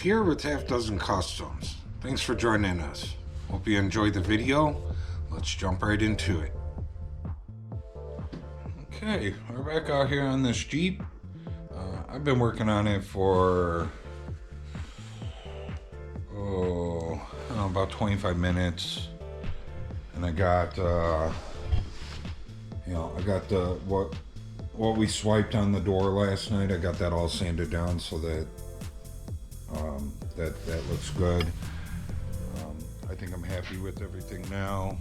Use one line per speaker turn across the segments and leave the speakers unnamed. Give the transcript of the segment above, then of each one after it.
here with Half Dozen Customs. Thanks for joining us. Hope you enjoyed the video. Let's jump right into it. Okay, we're back out here on this Jeep. I've been working on it for about 25 minutes, and I got I got the what we swiped on the door last night. I got that all sanded down so that that looks good. I think I'm happy with everything now.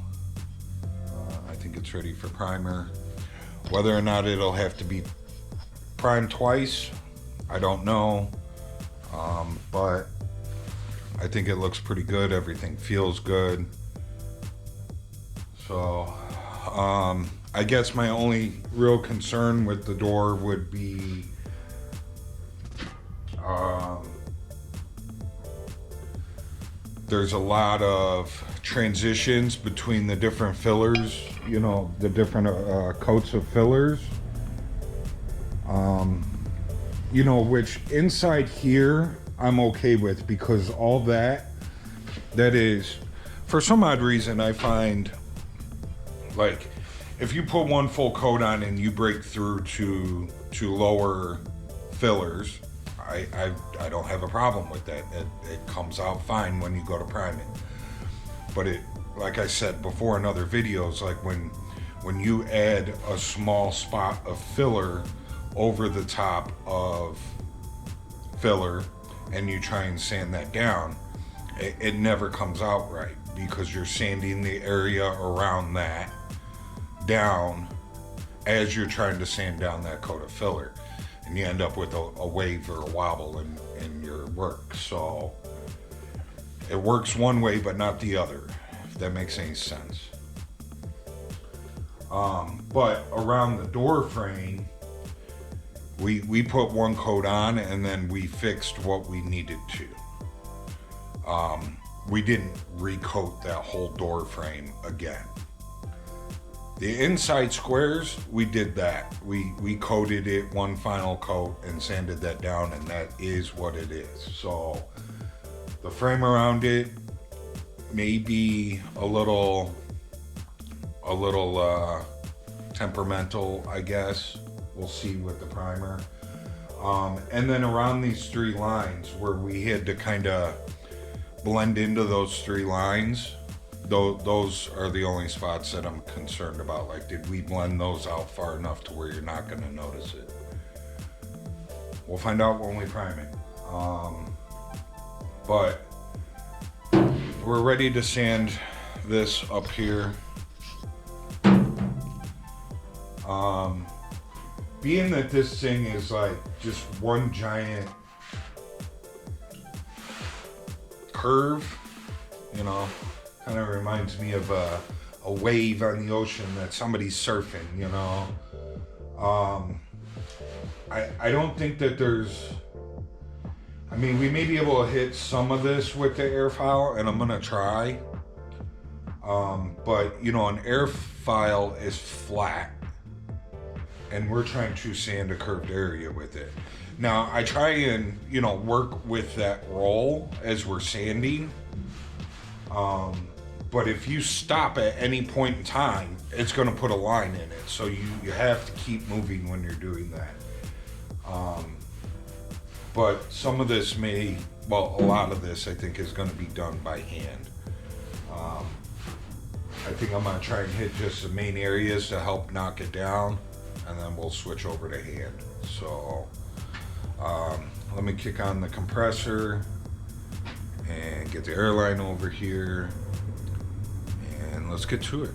I think it's ready for primer. Whether or not it'll have to be primed twice, I don't know. But I think it looks pretty good. Everything feels good. So I guess my only real concern with the door would be there's a lot of transitions between the different fillers, you know, the different coats of fillers, you know, which inside here I'm okay with, because all that is, for some odd reason, I find like if you put one full coat on and you break through to lower fillers, I don't have a problem with that. It comes out fine when you go to prime it. But it, like I said before in other videos, like when you add a small spot of filler over the top of filler and you try and sand that down, it never comes out right, because you're sanding the area around that down as you're trying to sand down that coat of filler, and you end up with a wave or a wobble in your work. So it works one way but not the other, if that makes any sense. But around the door frame, we put one coat on and then we fixed what we needed to. We didn't recoat that whole door frame again. The inside squares, we did that. We coated it one final coat and sanded that down, and that is what it is. So the frame around it may be a little temperamental, I guess. We'll see with the primer. And then around these three lines where we had to kind of blend into those three lines, those are the only spots that I'm concerned about. Like, did we blend those out far enough to where you're not going to notice it? We'll find out when we prime it. But we're ready to sand this up here. Being that this thing is like just one giant curve, you know, kind of reminds me of a wave on the ocean that somebody's surfing, you know. I don't think that there's, I mean, we may be able to hit some of this with the air file, and I'm gonna try. But you know, an air file is flat, and we're trying to sand a curved area with it. Now, I try and, you know, work with that roll as we're sanding. But if you stop at any point in time, it's going to put a line in it. So you have to keep moving when you're doing that. But some of this may, well, a lot of this I think is going to be done by hand. I think I'm going to try and hit just the main areas to help knock it down, and then we'll switch over to hand. So let me kick on the compressor and get the airline over here, and let's get to it.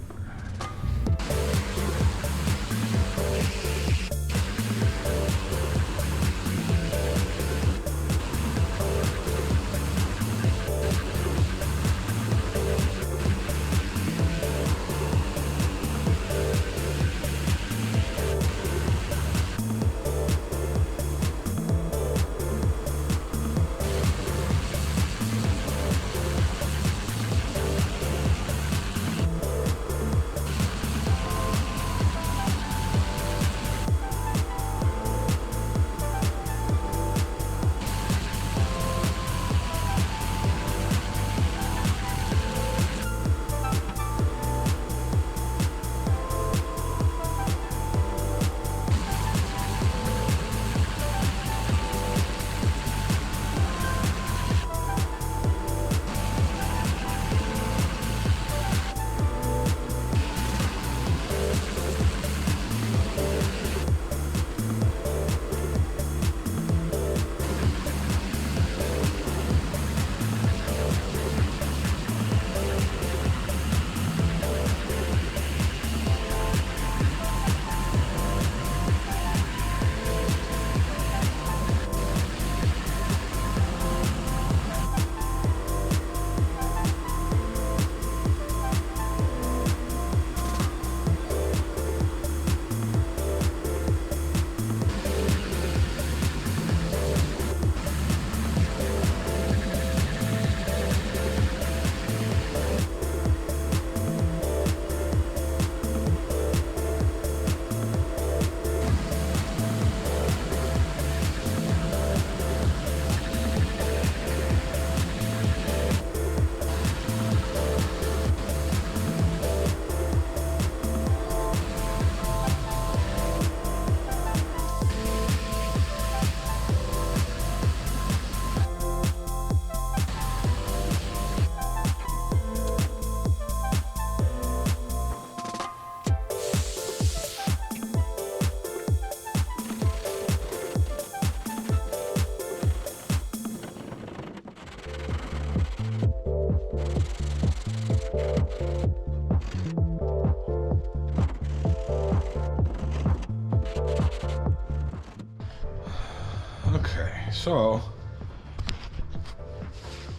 So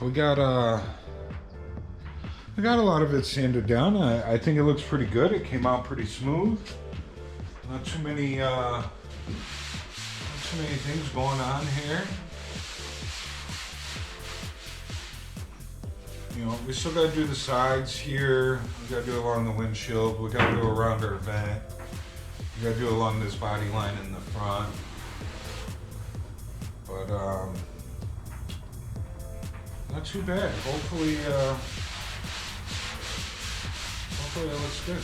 we got a lot of it sanded down. I think it looks pretty good. It came out pretty smooth. Not too many things going on here. You know, we still got to do the sides here. We got to do along the windshield. We got to do around our vent. We got to do along this body line in the front. But not too bad. Hopefully that looks good.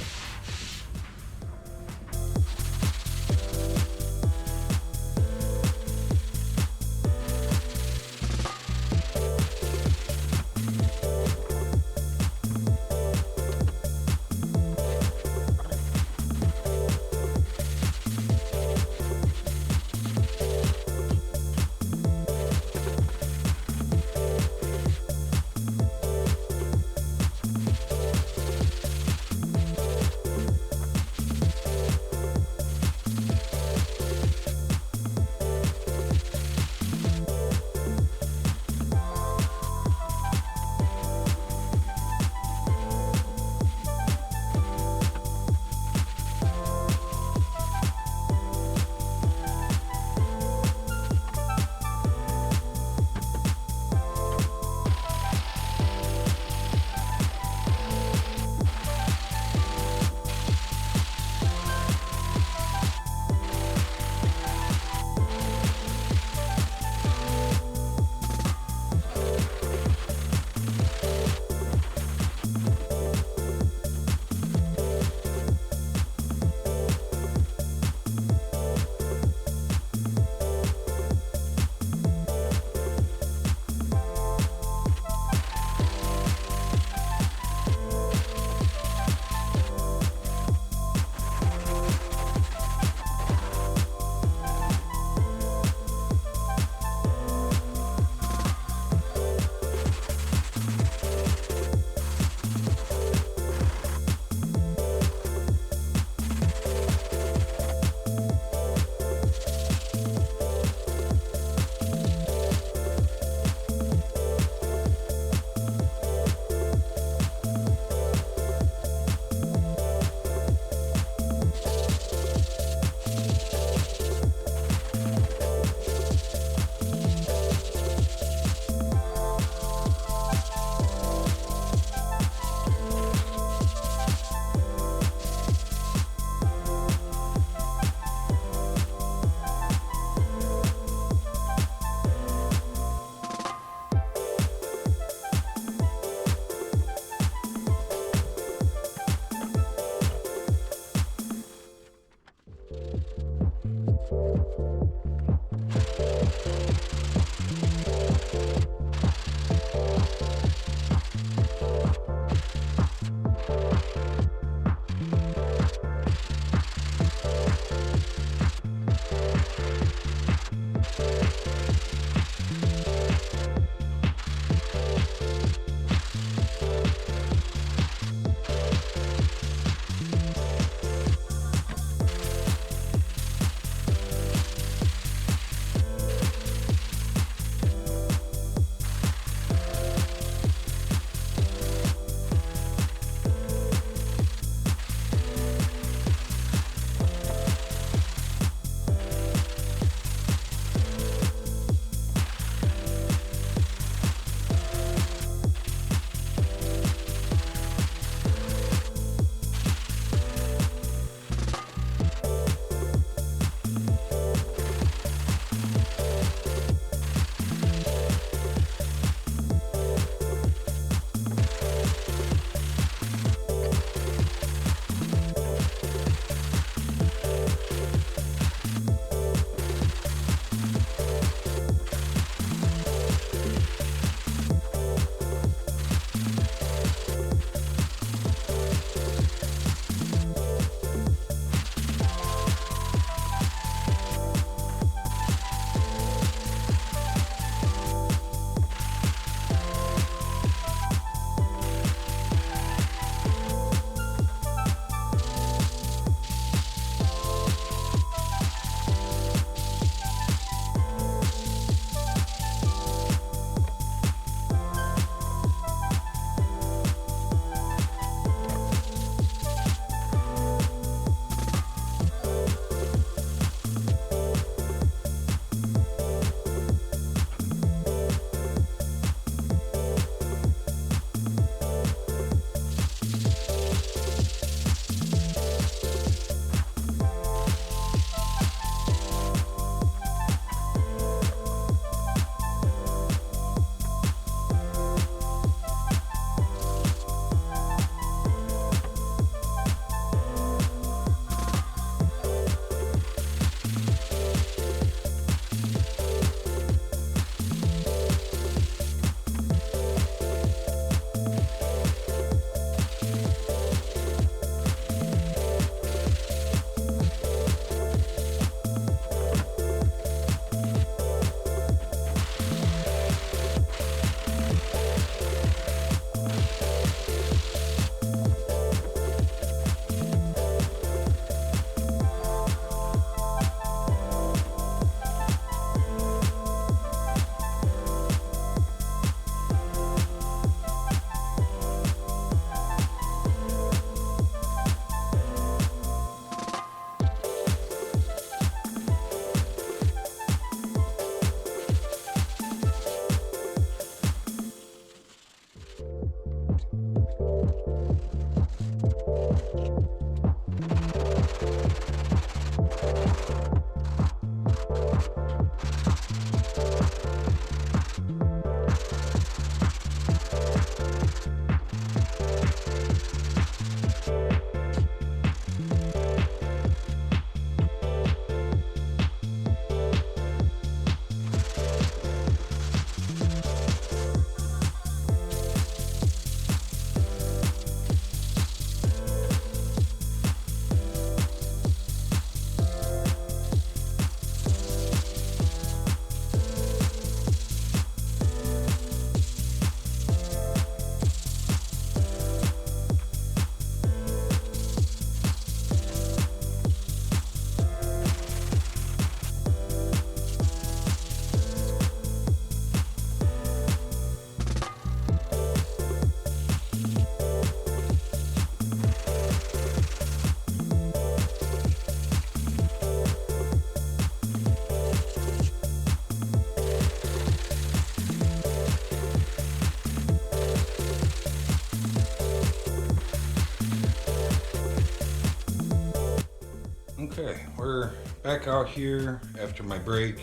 Okay, we're back out here after my break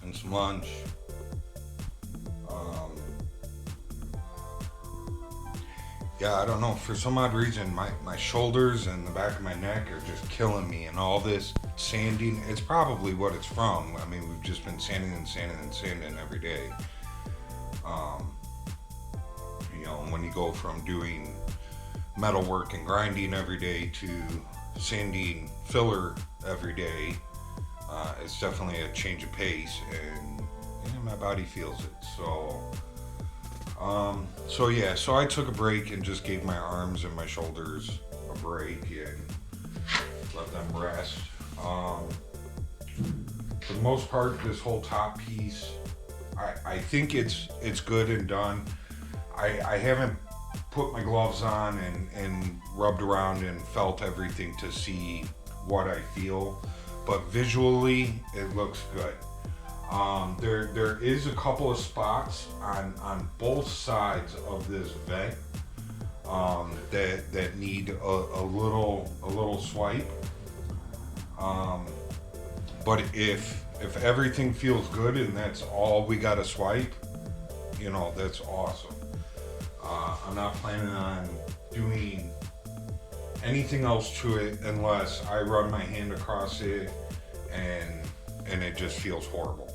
and some lunch. Yeah, I don't know, for some odd reason my shoulders and the back of my neck are just killing me, and all this sanding, it's probably what it's from. I mean, we've just been sanding and sanding and sanding every day. You know, when you go from doing metal work and grinding every day to sanding filler every day, it's definitely a change of pace, and yeah, my body feels it. So I took a break and just gave my arms and my shoulders a break and let them rest. For the most part, this whole top piece, I think it's good and done. I haven't put my gloves on and rubbed around and felt everything to see what I feel, but visually it looks good. There is a couple of spots on both sides of this vent that need a little swipe. But if everything feels good and that's all we got to swipe, you know, that's awesome. I'm not planning on doing anything else to it unless I run my hand across it and it just feels horrible.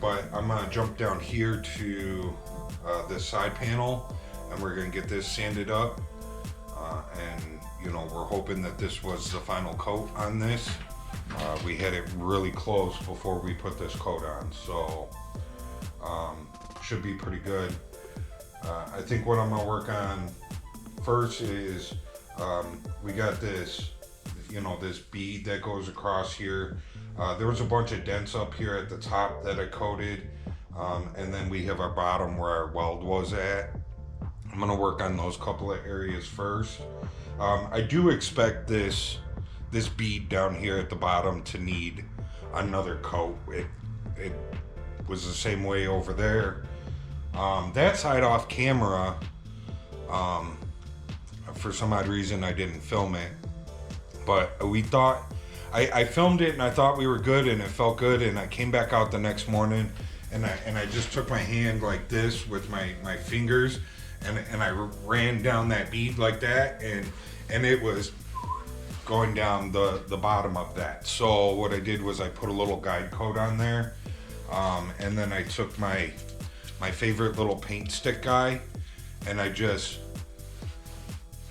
But I'm gonna jump down here to this side panel, and we're gonna get this sanded up. And you know, we're hoping that this was the final coat on this. We had it really close before we put this coat on, so should be pretty good. I think what I'm gonna work on first is we got this, you know, this bead that goes across here. There was a bunch of dents up here at the top that I coated, and then we have our bottom where our weld was at. I'm gonna work on those couple of areas first. I do expect this bead down here at the bottom to need another coat. It was the same way over there. That side off camera, for some odd reason I didn't film it, but we thought, I filmed it and I thought we were good and it felt good, and I came back out the next morning and I just took my hand like this with my fingers and I ran down that bead like that, and it was going down the bottom of that. So what I did was I put a little guide coat on there, and then I took my favorite little paint stick guy and I just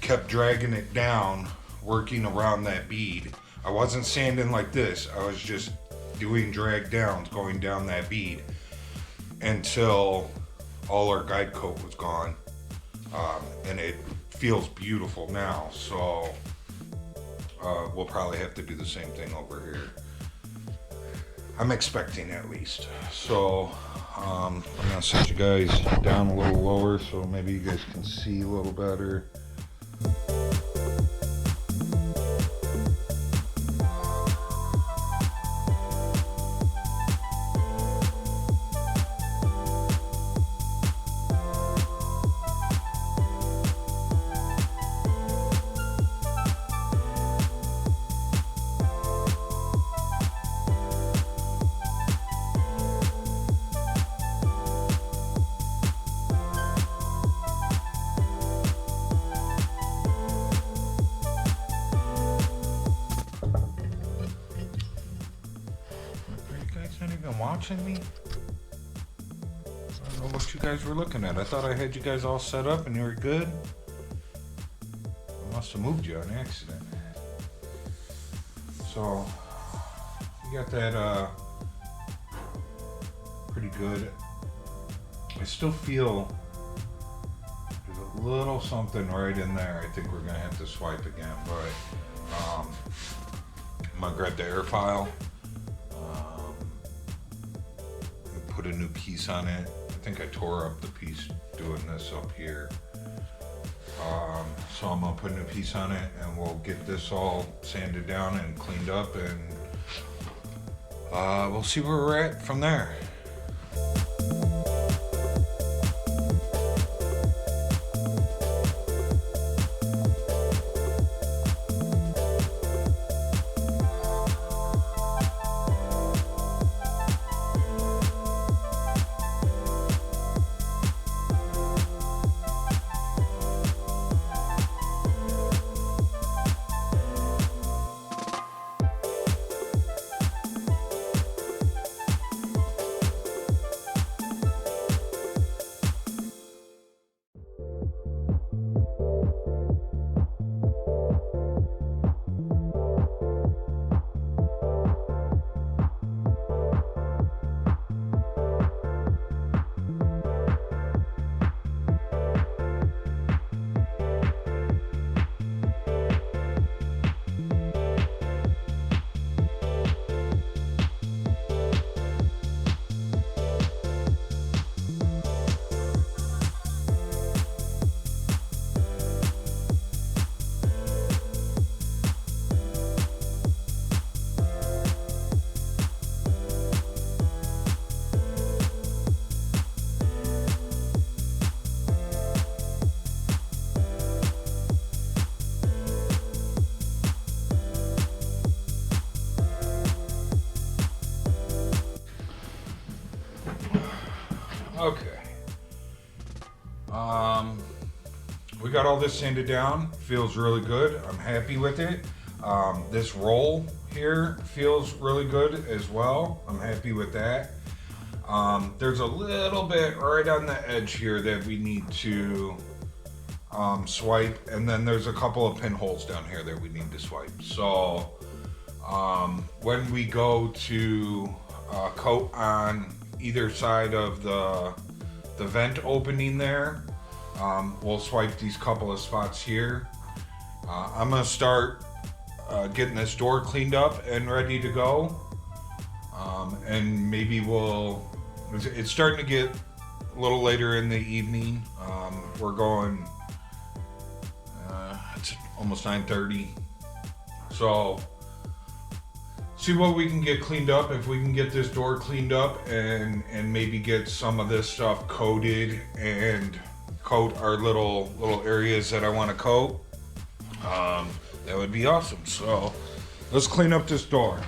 kept dragging it down, working around that bead. I wasn't sanding like this, I was just doing drag downs, going down that bead until all our guide coat was gone. And it feels beautiful now, so we'll probably have to do the same thing over here. I'm expecting, at least. So I'm gonna set you guys down a little lower so maybe you guys can see a little better. watching me? I don't know what you guys were looking at. I thought I had you guys all set up and you were good. I must have moved you on accident. So, you got that pretty good. I still feel there's a little something right in there. I think we're gonna have to swipe again, but I'm gonna grab the air file and put a new piece on it. I think I tore up the piece doing this up here. So I'm gonna put a new piece on it and we'll get this all sanded down and cleaned up, and we'll see where we're at from there. Okay. We got all this sanded down. Feels really good. I'm happy with it. This roll here feels really good as well. I'm happy with that. There's a little bit right on the edge here that we need to swipe, and then there's a couple of pinholes down here that we need to swipe. So when we go to coat on either side of the vent opening there, we'll swipe these couple of spots here. I'm gonna start getting this door cleaned up and ready to go, and maybe it's starting to get a little later in the evening. We're going, it's almost 9:30, so see what we can get cleaned up. If we can get this door cleaned up and maybe get some of this stuff coated and coat our little areas that I want to coat, that would be awesome. So let's clean up this door.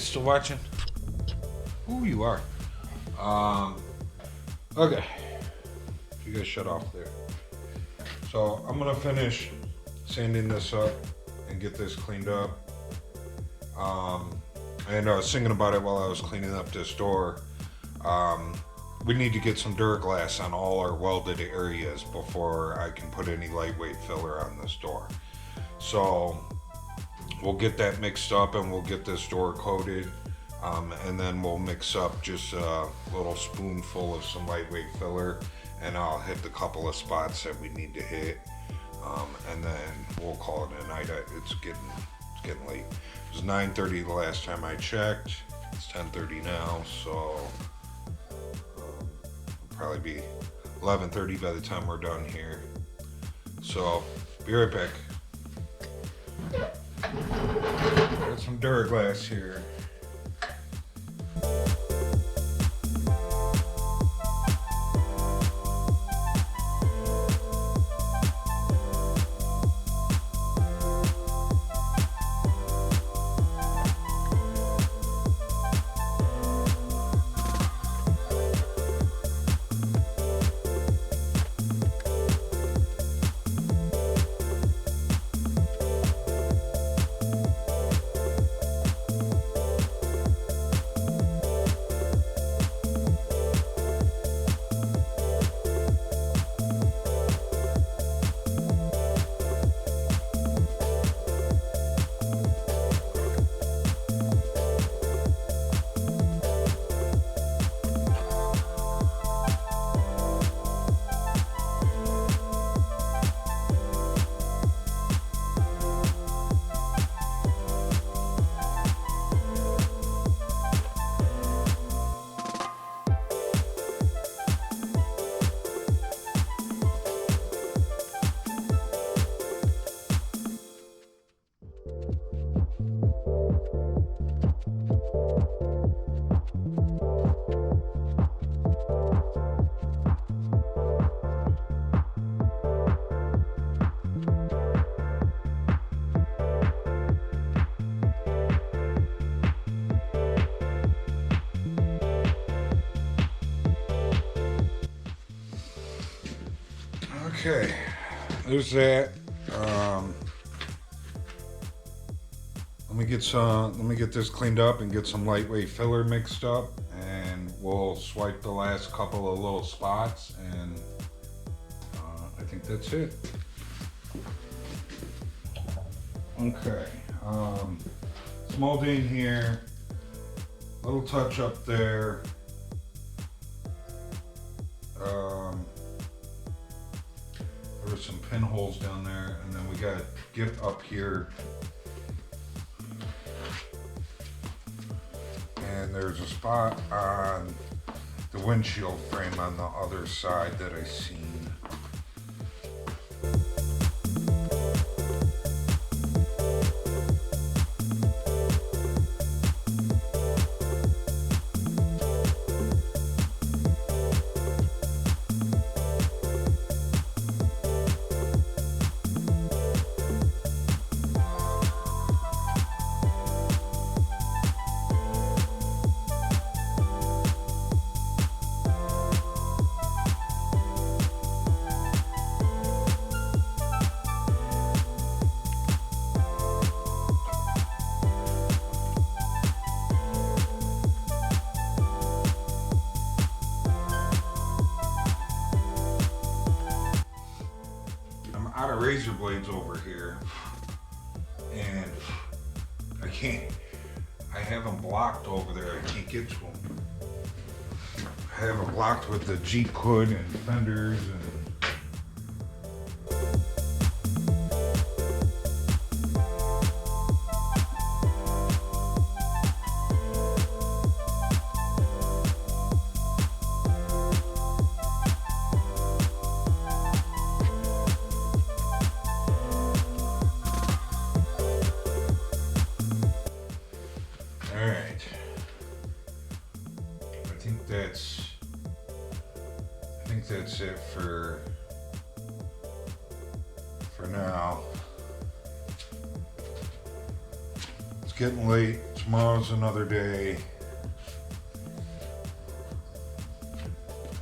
guys still watching? Ooh, you are. Okay. You guys shut off there. So I'm gonna finish sanding this up and get this cleaned up. And I was thinking about it while I was cleaning up this door. We need to get some Duraglass on all our welded areas before I can put any lightweight filler on this door. So we'll get that mixed up and we'll get this door coated. And then we'll mix up just a little spoonful of some lightweight filler, and I'll hit the couple of spots that we need to hit. And then we'll call it a night. It's getting late. It was 9:30 the last time I checked. It's 10:30 now, so it'll probably be 11:30 by the time we're done here. So be right back. Got some Duraglass here. Okay, there's that. Let me get this cleaned up and get some lightweight filler mixed up, and we'll swipe the last couple of little spots, and I think that's it. Okay, some molding here, little touch up there. There were some pinholes down there, and then we got to get up here. And there's a spot on the windshield frame on the other side that I seen. Out of razor blades over here, and I have them blocked over there. I can't get to them. I have them blocked with the Jeep hood and fenders and that's it for now. It's getting late. It's tomorrow's another day.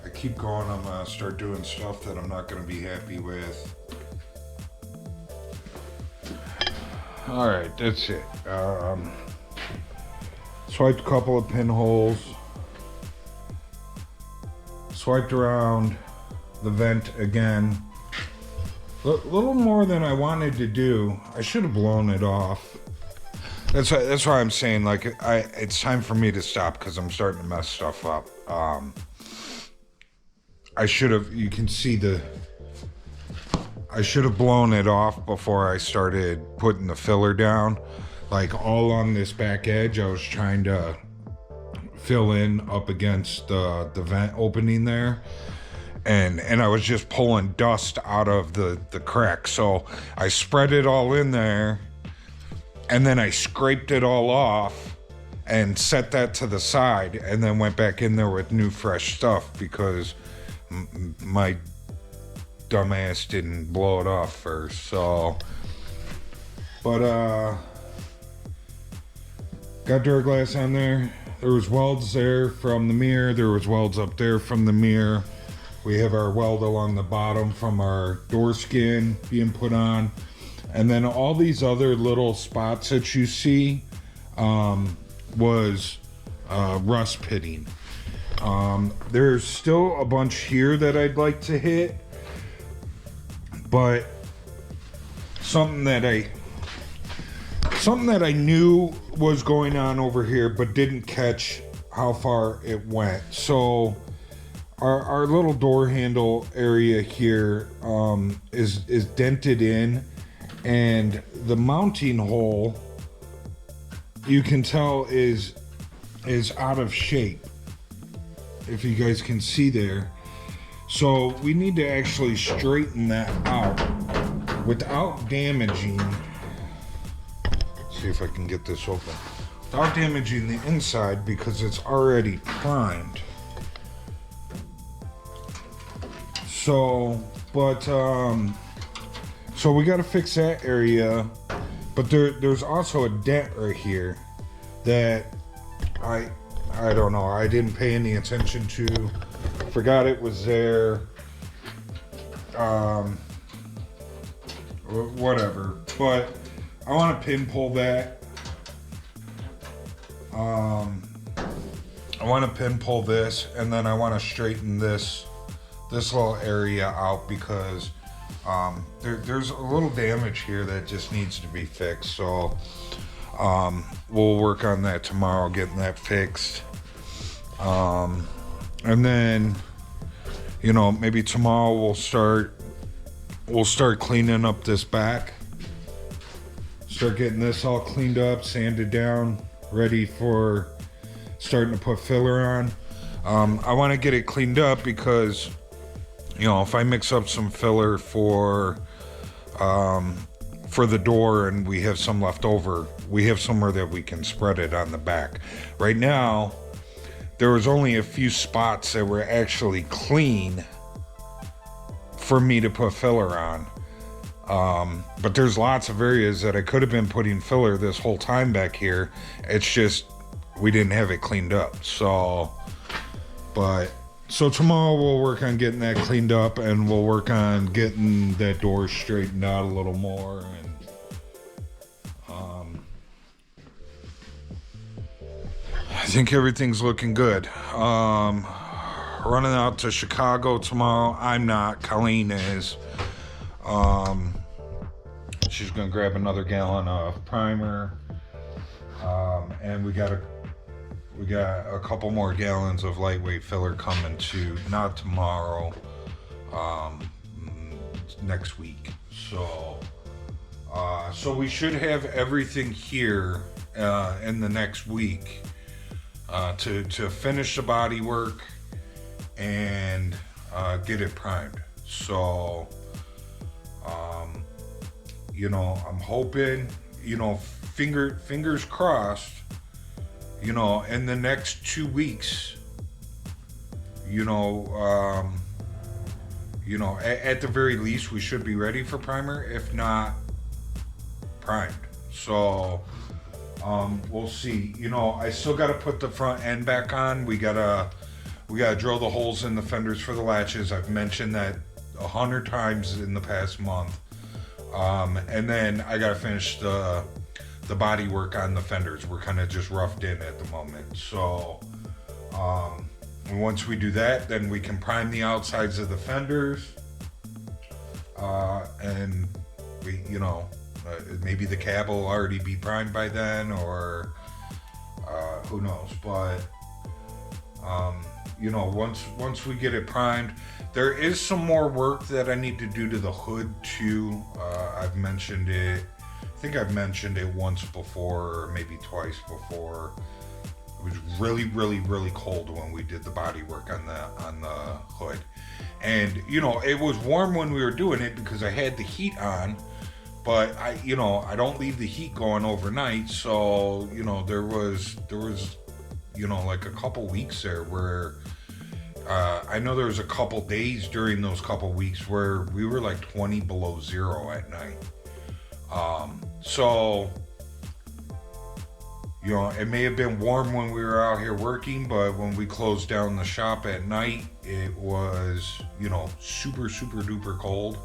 I keep going, I'm gonna start doing stuff that I'm not gonna be happy with. Alright, that's it. Swiped a couple of pinholes. Swiped around the vent again. A little more than I wanted to do. I should have blown it off. That's why I'm saying, like, it's time for me to stop because I'm starting to mess stuff up. I should have, you can see I should have blown it off before I started putting the filler down. Like, all on this back edge, I was trying to fill in up against the vent opening there. And I was just pulling dust out of the crack. So I spread it all in there, and then I scraped it all off and set that to the side, and then went back in there with new fresh stuff because my dumbass didn't blow it off first. So, but got Duraglass on there. There was welds there from the mirror. There was welds up there from the mirror. We have our weld along the bottom from our door skin being put on. And then all these other little spots that you see was rust pitting. There's still a bunch here that I'd like to hit, but something that I knew was going on over here but didn't catch how far it went. So our little door handle area here is dented in, and the mounting hole, you can tell is out of shape, if you guys can see there. So we need to actually straighten that out without damaging, let's see if I can get this open, without damaging the inside, because it's already primed. So, but so we got to fix that area, but there's also a dent right here that I don't know, I didn't pay any attention to, forgot it was there, whatever. But I want to pin pull that. I want to pin pull this, and then I want to straighten this little area out because there's a little damage here that just needs to be fixed. So we'll work on that tomorrow, getting that fixed. And then, you know, maybe tomorrow we'll start cleaning up this back, start getting this all cleaned up, sanded down, ready for starting to put filler on. I want to get it cleaned up because, you know, if I mix up some filler for the door and we have some left over, we have somewhere that we can spread it on the back. Right now, there was only a few spots that were actually clean for me to put filler on. But there's lots of areas that I could have been putting filler this whole time back here. It's just, we didn't have it cleaned up. So tomorrow we'll work on getting that cleaned up, and we'll work on getting that door straightened out a little more. And I think everything's looking good. Running out to Chicago tomorrow. I'm not. Colleen is. She's gonna grab another gallon of primer, and we got a couple more gallons of lightweight filler coming to, not tomorrow, next week. So we should have everything here in the next week to finish the body work and get it primed. So you know, I'm hoping, you know, fingers crossed, you know, in the next 2 weeks, you know, at the very least, we should be ready for primer, if not primed. So We'll see. You know, I still got to put the front end back on. We gotta drill the holes in the fenders for the latches. I've mentioned that 100 times in the past month. And then I gotta finish the body work on the fenders. We're kind of just roughed in at the moment. So once we do that, then we can prime the outsides of the fenders. And we, you know, maybe the cab will already be primed by then, or who knows. But you know, once we get it primed, there is some more work that I need to do to the hood too. I've mentioned it. I think I've mentioned it once before, or maybe twice before. It was really, really, really cold when we did the body work on the hood, and you know, it was warm when we were doing it because I had the heat on. But I don't leave the heat going overnight, so you know, there was you know, like a couple weeks there where I know there was a couple days during those couple weeks where we were like 20 below zero at night. So you know, it may have been warm when we were out here working, but when we closed down the shop at night, it was, you know, super, super duper cold.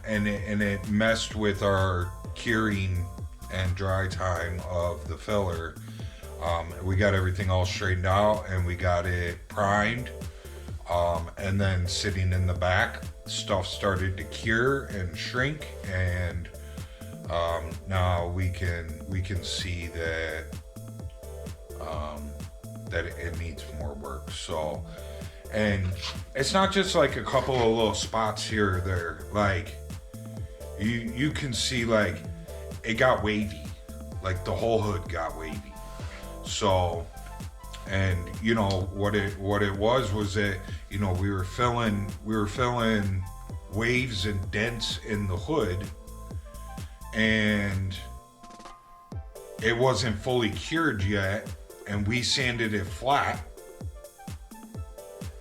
And it messed with our curing and dry time of the filler. We got everything all straightened out and we got it primed. And then sitting in the back, stuff started to cure and shrink, and now we can see that that it needs more work. So. And it's not just like a couple of little spots here or there. Like you can see, like, it got wavy. Like the whole hood got wavy. So, and you know what it was that, you know, we were filling waves and dents in the hood, and it wasn't fully cured yet, and we sanded it flat.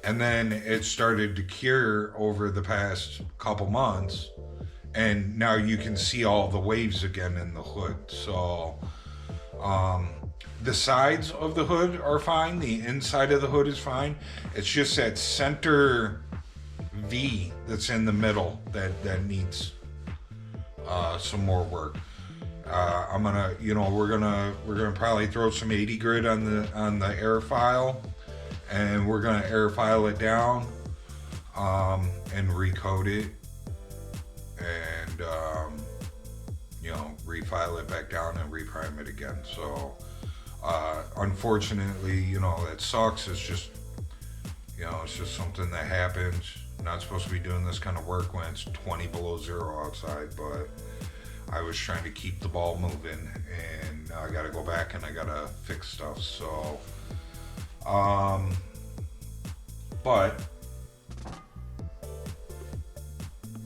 And then it started to cure over the past couple months, and now you can see all the waves again in the hood. So the sides of the hood are fine, the inside of the hood is fine. It's just that center V that's in the middle that needs some more work. I'm gonna, you know, we're gonna probably throw some 80 grit on the air file. And we're gonna air file it down, and recoat it, and you know, refile it back down and reprime it again. So unfortunately, you know, that sucks. It's just, you know, it's just something that happens. Not supposed to be doing this kind of work when it's 20 below zero outside, but I was trying to keep the ball moving, and now I gotta go back and I gotta fix stuff. So but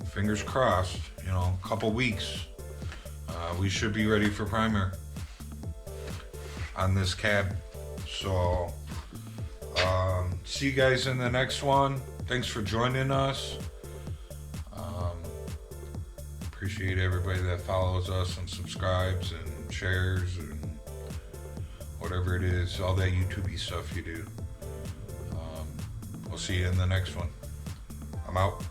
fingers crossed, you know, a couple weeks, we should be ready for primer on this cab. So see you guys in the next one. Thanks for joining us. Appreciate everybody that follows us and subscribes and shares and whatever it is, all that YouTube-y stuff you do. We'll see you in the next one. I'm out.